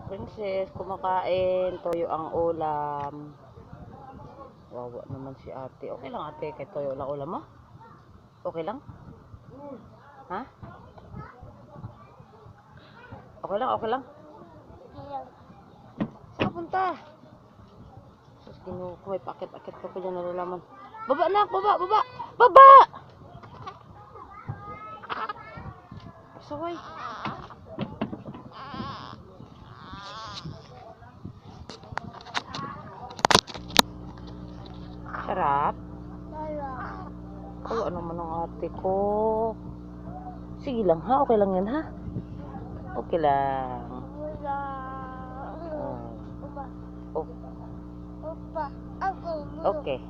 Princess, kumakain. Toyo ang ulam. Wawa naman si ate. Okay lang ate, kay toyo lang ulam mo? Okay lang? Ha? Okay lang, okay lang? Saan punta? Sus, kinuha ko. May pakit-akit ko dyan nalalaman. Baba na, baba, baba! Baba! Saway. Sarap? Oh, ano man ang ate ko? Sige lang ha, okay lang yan ha? Okay lang. Oh. Okay.